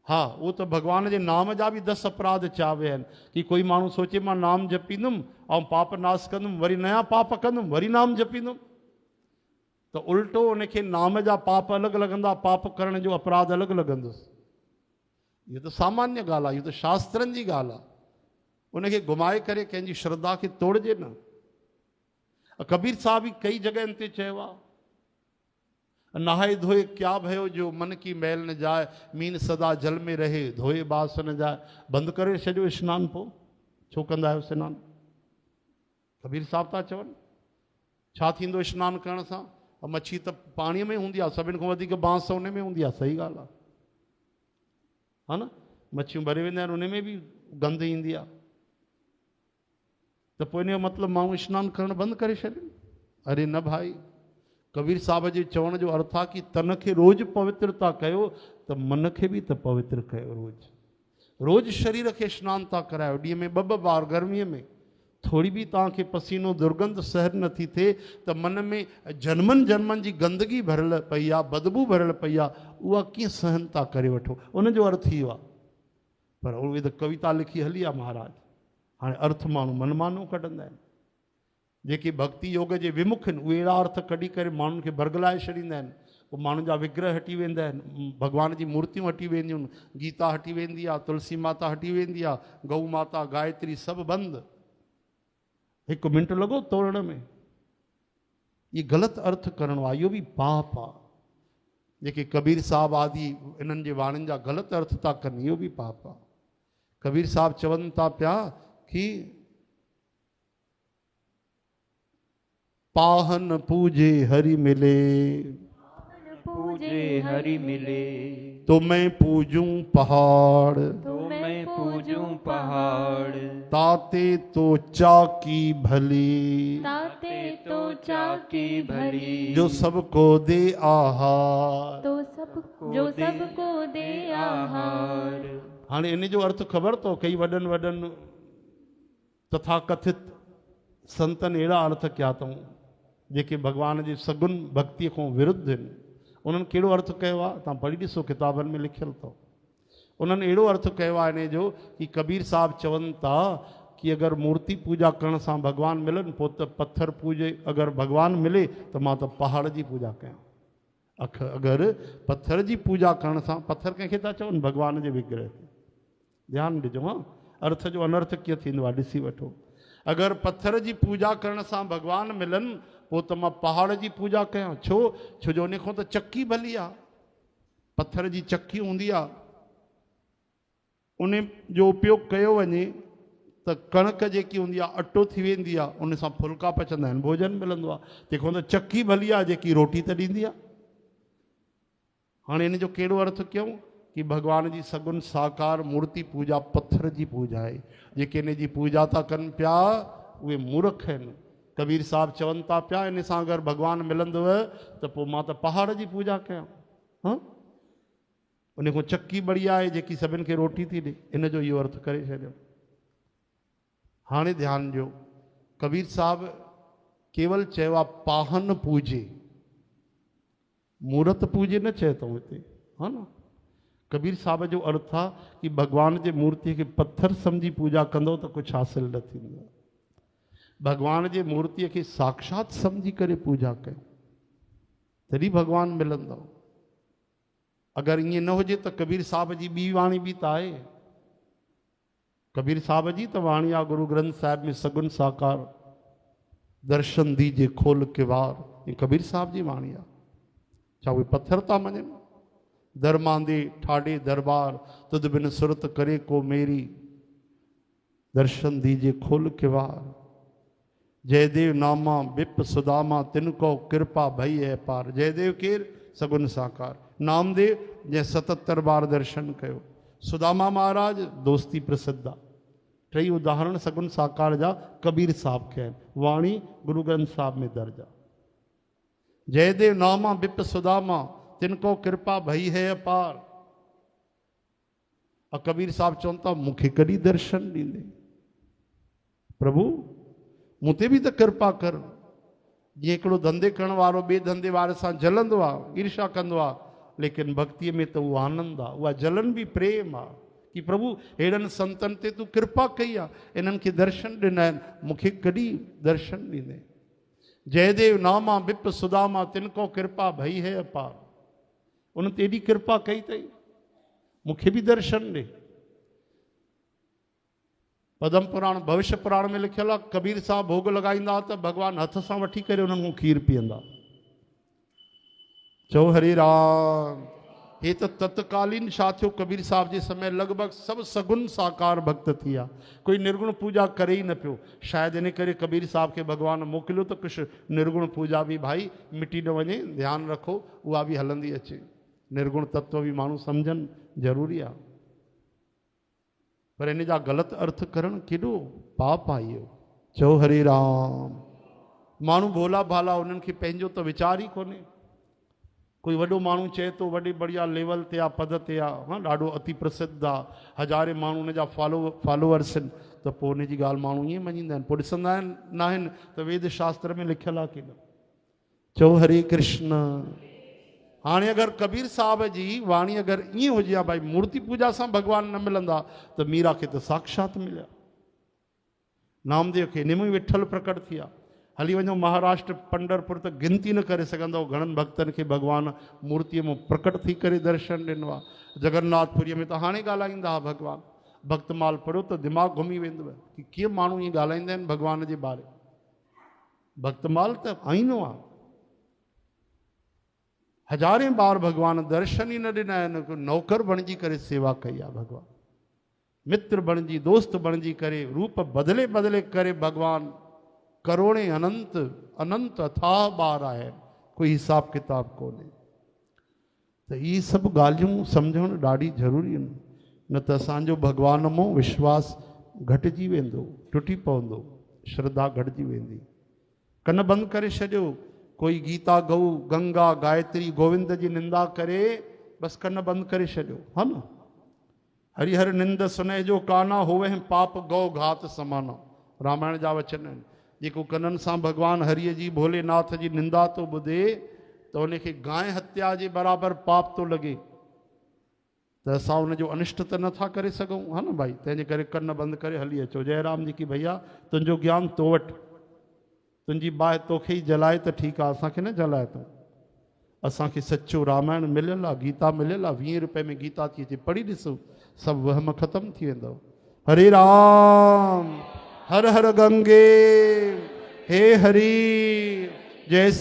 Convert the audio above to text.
हाँ, वो तो भगवान के नाम जा भी 10 अपराध चावे हैं कि कोई माण्हू सोचे मां नाम जपींदुमि ऐं पाप नाश कंदुमि, वरी नया पाप कंदुमि, वरी नाम जपींदुमि, तो उल्टो उनखे नाम जा पाप अलग लगंदा, पाप करण जो अपराध अलग लगंदुसि। ये तो सामान्य ॻाल्हि आहे, ये तो शास्त्रनि जी ॻाल्हि आहे। उनखे घुमाए करे कंहिंजी श्रद्धा खे तोड़जे न। कबीर साहब ही कई जगहनि ते चयो आहे, नहाए धोए क्या भयो जो मन की मैल न जाए, मीन सदा जल में रहे धोए बास न जाए। बंदि करे छॾियो स्नान, पोइ छो कंदा आहियो सनानु? कबीर साहब था चवनि। छा थींदो स्नान करण सां? मच्छी त पाणीअ में हूंदी आहे, सभिनि खां वधीक बांस उन में हूंदी आहे। सही ॻाल्हि आहे, हा न? मच्छियूं भरे वेंदा आहिनि, उन में बि गंद ईंदी आहे। त पोइ इन जो मतिलबु माण्हू स्नानु करणु बंदि करे छॾनि? अरे न भाई, कबीर साहब जे चवण जो अर्थ आहे कि तन खे रोज़ पवित्र था कयो त मन खे बि त पवित्र कयो। रोज़ शरीर खे स्नानु था करायो, ॾींहं में 2-2 बार। गर्मीअ में थोड़ी भी तव्हांखे पसीनो दुर्गंध सहन नथी थिए त मन में जन्मनि जन्मनि जी गंदगी भरियल पई आहे, बदबू भरियल पई आहे, उहा कीअं सहन था करे वठो? उनजो अर्थ इहो आहे। पर उहे त कविता लिखी हली आहे महाराज। हाणे अर्थ माण्हू मनमानो कढंदा आहिनि। जेके भक्ति योग जे विमुख आहिनि उहे अहिड़ा अर्थ कढी करे माण्हुनि खे बरगलाए छॾींदा आहिनि। पोइ माण्हुनि जा विग्रह हटी वेंदा आहिनि, भॻवान जी मूर्तियूं हटी वेंदियूं आहिनि, गीता हटी वेंदी आहे, तुलसी माता हटी वेंदी आहे, गऊ माता, गायत्री सभु बंदि। 1 मिंट लॻो तोड़ण में। ये ग़लति अर्थ करणो आहे, इहो बि पाप आहे। जेके कबीर साहब आदि इन्हनि जे वाणियुनि जा ग़लति अर्थ था कनि, इहो बि पाप आहे। कबीर साहब चवनि था पिया कि पाहन पूजे हरि मिले, पूजे हरि मिले, तो मैं पूजूं पहाड़, तो मैं पूजूं पहाड़, ताते तो चाकी भली, ताते तो चाकी भली, जो सबको दे आहार, तो जो सबको दे आहार। हाणे इन जो अर्थ ख़बर अथव? कई वॾनि वॾनि तथाकथित संतनि अहिड़ा अर्थ कया अथऊं जेके भॻवान जे सगुन भक्तीअ खां विरुद्ध आहिनि। उन्हनि कहिड़ो अर्थ कयो आहे? तव्हां पढ़ी ॾिसो, किताबनि में लिखियलु अथव। उन्हनि अहिड़ो अर्थ कयो आहे इन जो कि कबीर साहब चवनि था कि अगरि मूर्ति पूजा करण सां भॻवान मिलनि, पोइ त पत्थर पूजे। अगरि भॻवान मिले त मां त पहाड़ जी पूजा कयां। अगरि पत्थर जी पूजा करण सां, पत्थर कंहिंखे था चवनि? भॻवान जे विग्रह खे। ध्यानु ॾिजो, हा, अर्थ जो अनर्थ कीअं थींदो आहे ॾिसी वठो। अगरि पत्थर जी पूजा करण सां भॻवान मिलनि, पोइ त मां पहाड़ जी पूजा कयां। छो? छो जो उन खां त चकी भली आहे। पत्थर जी चकी हूंदी आहे, उन जो उपयोग कयो वञे त कणिक जेकी हूंदी आहे अटो थी वेंदी आहे, उन सां फुल्का पचंदा आहिनि, भोजन मिलंदो आहे। तंहिंखां त चकी भली आहे जेकी रोटी त ॾींदी आहे। हाणे इन जो कहिड़ो अर्थ कयूं कि भॻवान जी सगुन साकार मूर्ति पूजा पत्थर जी पूजा आहे। जेके इन जी पूजा था कनि पिया उहे मूर्ख आहिनि। कबीर साहब चवनि था पिया, इन सां अगरि भॻवानु मिलंदव त पोइ मां त पहाड़ जी पूजा कयां। हा, उन खां चकी बढ़िया आहे जेकी सभिनि खे रोटी थी ॾे। इन जो इहो अर्थ करे छॾियो। हाणे ध्यानु ॾियो, कबीर साहब केवल चयो आहे पाहन पूजे, मूर्त पूजे न चयो अथऊं हिते, हा न। कबीर साहब जो अर्थ आहे कि भॻवान जे मूर्ति खे पत्थर सम्झी पूजा कंदो त कुझु हासिल न थींदो। भॻवान जे मूर्तिअ खे साक्षात सम्झी करे पूजा कयो, तॾहिं भॻवानु मिलंदो। अगरि ईअं न हुजे त कबीर साहब जी ॿी वाणी बि त आहे। कबीर साहब जी त वाणी आहे गुरु ग्रंथ साहिब में, सगुन साकार दर्शन दीजे खोल किवार। ये कबीर साहब जी वाणी आहे। छा उहे पत्थर था मञनि? दरमांदे ठाडे दरबार, तुद बिन सुरत करे को मेरी, दर्शन दीजे खोल किवार। जयदेव नामा बिप सुदामा, तिनको कृपा भई है पार। जयदेव केर? सगुन साकार। नामदेव जंहिं 77 बार दर्शन कयो। सुदामा महाराज दोस्ती प्रसिद्ध आहे। टई उदाहरण सगुन साकार जा कबीर साहब खे आहिनि। वाणी गुरु ग्रंथ साहब में दर्ज आहे। जयदेव नामा बिप सुदामा, तिनको कृपा भई है अपार। और कबीर साहब चवनि था मूंखे कॾहिं दर्शन ॾींदे? प्रभु मूं ते बि त कृपा कर। जीअं हिकिड़ो धंधे करण वारो ॿिए धंधे वारे सां जलंदो आहे, ईर्ष्या कंदो आहे, लेकिन भक्तीअ में त उहो आनंद आहे, उहा जलन बि प्रेम आहे कि प्रभु अहिड़नि संतनि ते तूं कृपा कई आहे, इन्हनि खे दर्शन ॾिना आहिनि, मूंखे कॾहिं दर्शन ॾींदे। जयदेव नामा विप सुदामा तिनको कृपा भई है अपार, उन ते एॾी कृपा कई अथई, मूंखे बि दर्शन ॾे। पदम पुराण भविष्य पुराण में लिखियल आहे, कबीर साहब भोग लॻाईंदा त भॻवानु हथ सां वठी करे उन्हनि खां खीर पीअंदा। चओ हरे राम। हे त तत्कालीन छा थियो, कबीर साहब जे समय लॻभॻि सभु सगुन साकार भक्त थी विया, कोई निर्गुण पूजा करे ई न पियो। शायदि इन करे कबीर साहब खे भॻवानु मोकिलियो त कुझु निर्गुण पूजा बि भाई मिटी न वञे, ध्यानु रखो, उहा बि हलंदी अचे। निर्गुण तत्व बि माण्हू सम्झनि ज़रूरी आहे, पर इन जा ग़लति अर्थ करणु केॾो पाप आहे इहो। चओ हरे राम। माण्हू भोला भाला, उन्हनि खे पंहिंजो त वीचार ई कोन्हे। कोई वॾो माण्हू चए थो वॾी बढ़िया लेवल ते आहे, पद ते आहे, हाँ ॾाढो अति प्रसिद्ध आहे, हज़ारे माण्हू उन जा फॉलोअर्स आहिनि, त पोइ उन जी ॻाल्हि माण्हू ईअं मञींदा आहिनि, पोइ ॾिसंदा आहिनि न आहिनि त वेद शास्त्र में लिखियलु आहे की न। चओ हरे कृष्ण। हाणे अगरि कबीर साहब जी वाणी अगरि ईअं हुजे हा भाई मूर्ति पूजा सां भॻवान न मिलंदा, त मीरा खे त साक्षात मिलिया, नामदेव खे इन में विठल प्रकट थी विया। हली वञो महाराष्ट्र पंढरपुर त गिनती न करे सघंदव घणनि भक्तनि खे भॻवानु मूर्तीअ में प्रकट थी करे दर्शन ॾिनो आहे। जगन्नाथपुरीअ में त हाणे ॻाल्हाईंदा हुआ भॻवानु, भक्तमाल पढ़ियो त दिमाग़ु घुमी वेंदव कि कीअं माण्हू ईअं ॻाल्हाईंदा आहिनि भॻवान जे बारे। भक्तमाल त आईनो आहे, हज़ारे बार भॻवान दर्शन ई न ॾिना आहिनि, नौकर बणिजी करे सेवा कई आहे भॻवानु, मित्र बणिजी दोस्त बणिजी करे रूप बदिले बदिले करे भॻवानु करोड़े अनंत अनंत अथाह ॿार आहे, कोई हिसाब किताब कोन्हे। त इहे सभु ॻाल्हियूं सम्झणु ॾाढी ज़रूरी आहिनि, न त असांजो भॻवान मां विश्वास घटिजी वेंदो, टुटी पवंदो, श्रद्धा घटिजी वेंदी। कन बंदि करे छॾियो, कोई गीता गऊ गंगा गायत्री गोविंद जी निंदा करे बसि कन बंदि करे छॾियो, हा न। हरिहर निंद सुने जो काना होवे पाप गौ घात समाना, रामायण जा वचन आहिनि। जेको कननि सां भॻवानु हरिअ जी भोलेनाथ जी निंदा थो ॿुधे त उनखे गांइ हत्या जे बराबरि पाप थो लॻे, त असां उनजो अनिष्ट त नथा करे सघूं, हा न भाई। तंहिंजे करे कन बंदि करे हली अचो। जयराम जी की भैया तुंहिंजो ज्ञान तो वटि, तुंहिंजी बाहि तोखे ई जलाए त ठीकु आहे, असांखे न जलाए तूं। असांखे सचो रामायण मिलियल आहे, गीता मिलियल आहे, 20 रुपए में गीता थी अचे, पढ़ी ॾिसो, सभु वहम ख़तमु थी वेंदव। हरे राम। हर हर गंगे हे हरि। जय